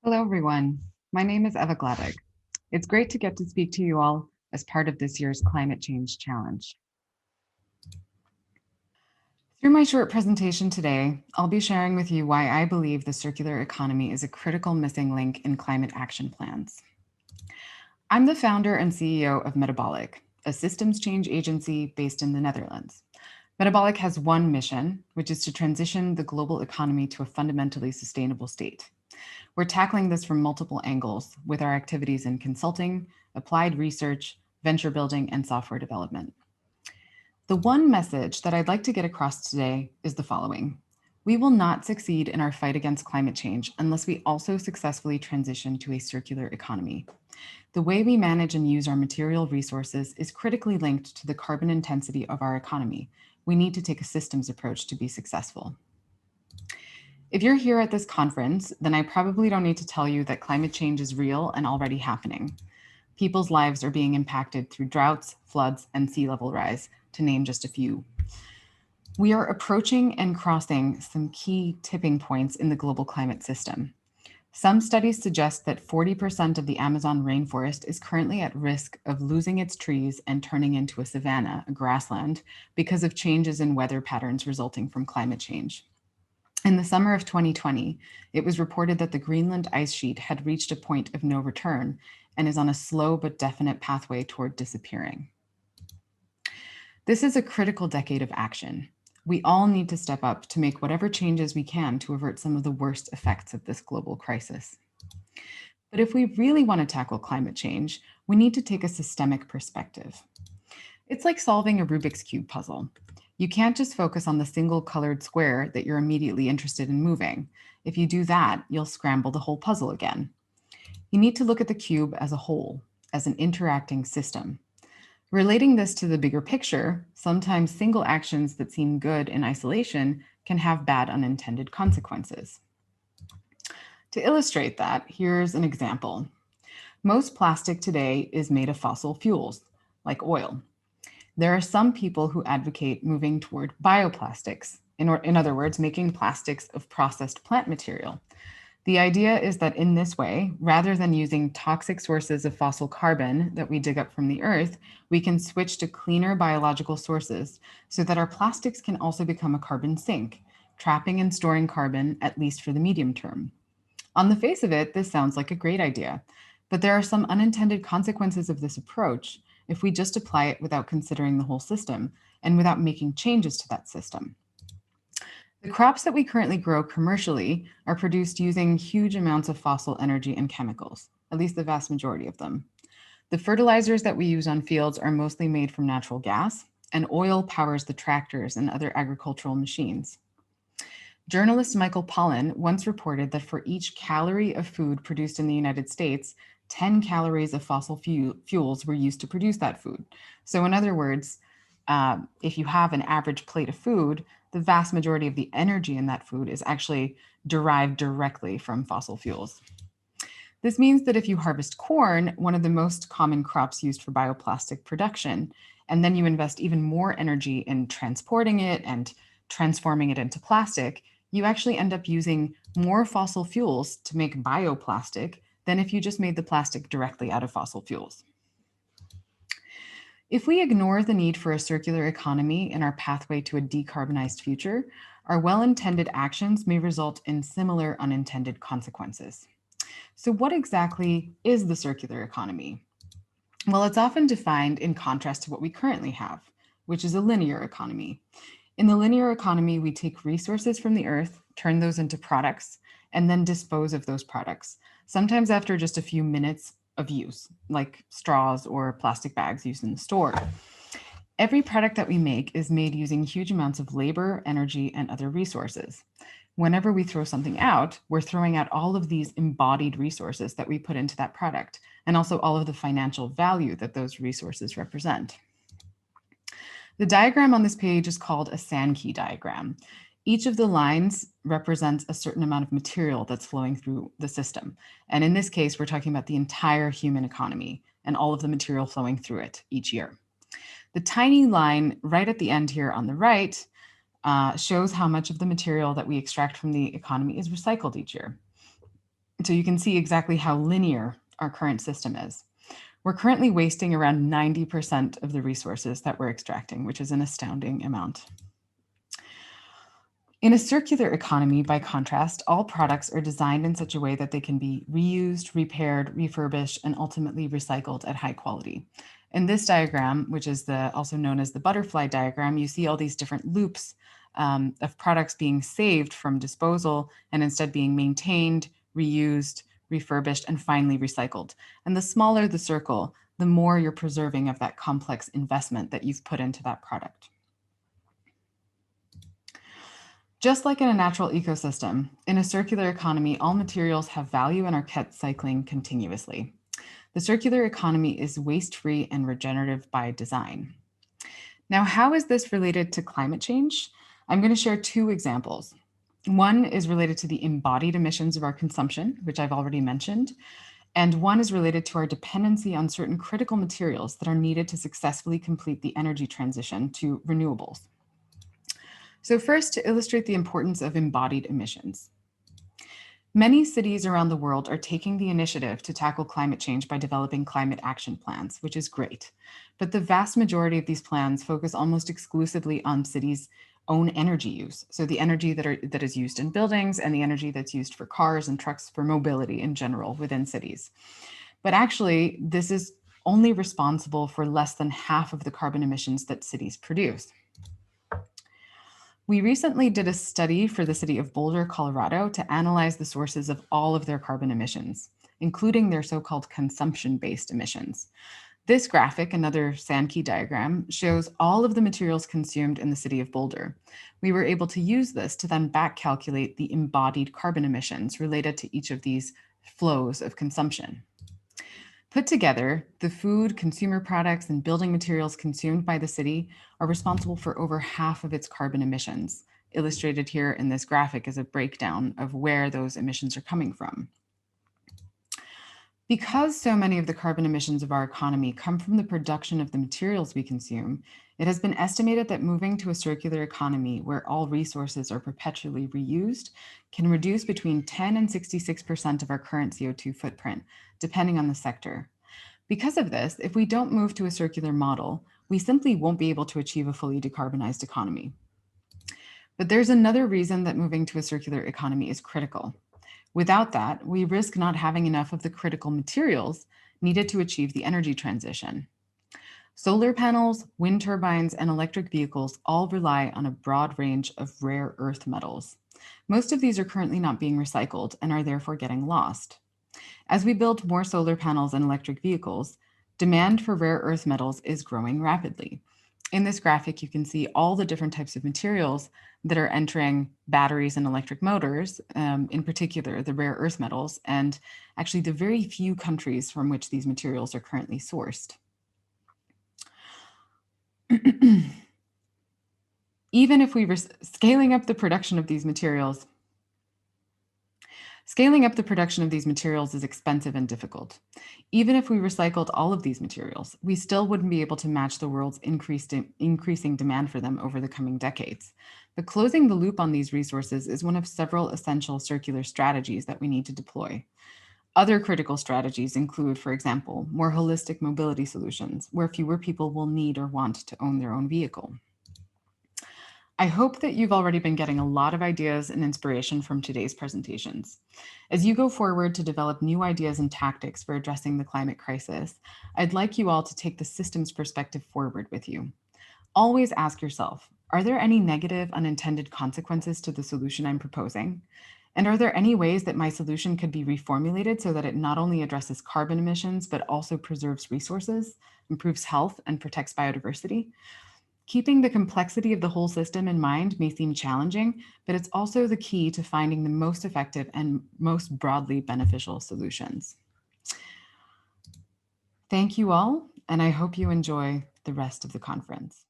Hello, everyone. My name is Eva Gladek. It's great to get to speak to you all as part of this year's Climate Change Challenge. Through my short presentation today, I'll be sharing with you why I believe the circular economy is a critical missing link in climate action plans. I'm the founder and CEO of Metabolic, a systems change agency based in the Netherlands. Metabolic has one mission, which is to transition the global economy to a fundamentally sustainable state. We're tackling this from multiple angles with our activities in consulting, applied research, venture building, and software development. The one message that I'd like to get across today is the following. We will not succeed in our fight against climate change unless we also successfully transition to a circular economy. The way we manage and use our material resources is critically linked to the carbon intensity of our economy. We need to take a systems approach to be successful. If you're here at this conference, then I probably don't need to tell you that climate change is real and already happening. People's lives are being impacted through droughts, floods, and sea level rise, to name just a few. We are approaching and crossing some key tipping points in the global climate system. Some studies suggest that 40% of the Amazon rainforest is currently at risk of losing its trees and turning into a savanna, a grassland, because of changes in weather patterns resulting from climate change. In the summer of 2020, it was reported that the Greenland ice sheet had reached a point of no return and is on a slow but definite pathway toward disappearing. This is a critical decade of action. We all need to step up to make whatever changes we can to avert some of the worst effects of this global crisis. But if we really want to tackle climate change, we need to take a systemic perspective. It's like solving a Rubik's Cube puzzle. You can't just focus on the single colored square that you're immediately interested in moving. If you do that, you'll scramble the whole puzzle again. You need to look at the cube as a whole, as an interacting system. Relating this to the bigger picture, sometimes single actions that seem good in isolation can have bad unintended consequences. To illustrate that, here's an example. Most plastic today is made of fossil fuels, like oil. There are some people who advocate moving toward bioplastics, in other words, making plastics of processed plant material. The idea is that in this way, rather than using toxic sources of fossil carbon that we dig up from the earth, we can switch to cleaner biological sources so that our plastics can also become a carbon sink, trapping and storing carbon, at least for the medium term. On the face of it, this sounds like a great idea, but there are some unintended consequences of this approach if we just apply it without considering the whole system and without making changes to that system. The crops that we currently grow commercially are produced using huge amounts of fossil energy and chemicals, at least the vast majority of them. The fertilizers that we use on fields are mostly made from natural gas, and oil powers the tractors and other agricultural machines. Journalist Michael Pollan once reported that for each calorie of food produced in the United States, 10 calories of fossil fuels were used to produce that food. So in other words, if you have an average plate of food, the vast majority of the energy in that food is actually derived directly from fossil fuels. This means that if you harvest corn, one of the most common crops used for bioplastic production, and then you invest even more energy in transporting it and transforming it into plastic, you actually end up using more fossil fuels to make bioplastic than if you just made the plastic directly out of fossil fuels. If we ignore the need for a circular economy in our pathway to a decarbonized future, our well-intended actions may result in similar unintended consequences. So what exactly is the circular economy? Well, it's often defined in contrast to what we currently have, which is a linear economy. In the linear economy, we take resources from the earth, turn those into products, and then dispose of those products, sometimes after just a few minutes of use, like straws or plastic bags used in the store. Every product that we make is made using huge amounts of labor, energy, and other resources. Whenever we throw something out, we're throwing out all of these embodied resources that we put into that product, and also all of the financial value that those resources represent. The diagram on this page is called a Sankey diagram. Each of the lines represents a certain amount of material that's flowing through the system. And in this case, we're talking about the entire human economy and all of the material flowing through it each year. The tiny line right at the end here on the right shows how much of the material that we extract from the economy is recycled each year. So you can see exactly how linear our current system is. We're currently wasting around 90% of the resources that we're extracting, which is an astounding amount. In a circular economy, by contrast, all products are designed in such a way that they can be reused, repaired, refurbished, and ultimately recycled at high quality. In this diagram, which is also known as the butterfly diagram, you see all these different loops of products being saved from disposal and instead being maintained, reused, refurbished, and finally recycled. And the smaller the circle, the more you're preserving of that complex investment that you've put into that product. Just like in a natural ecosystem, in a circular economy, all materials have value and are kept cycling continuously. The circular economy is waste-free and regenerative by design. Now, how is this related to climate change? I'm going to share two examples. One is related to the embodied emissions of our consumption, which I've already mentioned, and one is related to our dependency on certain critical materials that are needed to successfully complete the energy transition to renewables. So first, to illustrate the importance of embodied emissions. Many cities around the world are taking the initiative to tackle climate change by developing climate action plans, which is great. But the vast majority of these plans focus almost exclusively on cities' own energy use. So the energy that is used in buildings and the energy that's used for cars and trucks for mobility in general within cities. But actually, this is only responsible for less than half of the carbon emissions that cities produce. We recently did a study for the city of Boulder, Colorado, to analyze the sources of all of their carbon emissions, including their so-called consumption-based emissions. This graphic, another Sankey diagram, shows all of the materials consumed in the city of Boulder. We were able to use this to then back calculate the embodied carbon emissions related to each of these flows of consumption. Put together, the food, consumer products, and building materials consumed by the city are responsible for over half of its carbon emissions. Illustrated here in this graphic is a breakdown of where those emissions are coming from. Because so many of the carbon emissions of our economy come from the production of the materials we consume, it has been estimated that moving to a circular economy where all resources are perpetually reused can reduce between 10 and 66% of our current CO2 footprint, depending on the sector. Because of this, if we don't move to a circular model, we simply won't be able to achieve a fully decarbonized economy. But there's another reason that moving to a circular economy is critical. Without that, we risk not having enough of the critical materials needed to achieve the energy transition. Solar panels, wind turbines, and electric vehicles all rely on a broad range of rare earth metals. Most of these are currently not being recycled and are therefore getting lost. As we build more solar panels and electric vehicles, demand for rare earth metals is growing rapidly. In this graphic, you can see all the different types of materials that are entering batteries and electric motors, in particular, the rare earth metals, and actually the very few countries from which these materials are currently sourced. Even if we were scaling up the production of these materials, is expensive and difficult. Even if we recycled all of these materials, we still wouldn't be able to match the world's increasing demand for them over the coming decades. But closing the loop on these resources is one of several essential circular strategies that we need to deploy. Other critical strategies include, for example, more holistic mobility solutions, where fewer people will need or want to own their own vehicle. I hope that you've already been getting a lot of ideas and inspiration from today's presentations. As you go forward to develop new ideas and tactics for addressing the climate crisis, I'd like you all to take the systems perspective forward with you. Always ask yourself, are there any negative unintended consequences to the solution I'm proposing? And are there any ways that my solution could be reformulated so that it not only addresses carbon emissions, but also preserves resources, improves health, and protects biodiversity? Keeping the complexity of the whole system in mind may seem challenging, but it's also the key to finding the most effective and most broadly beneficial solutions. Thank you all, and I hope you enjoy the rest of the conference.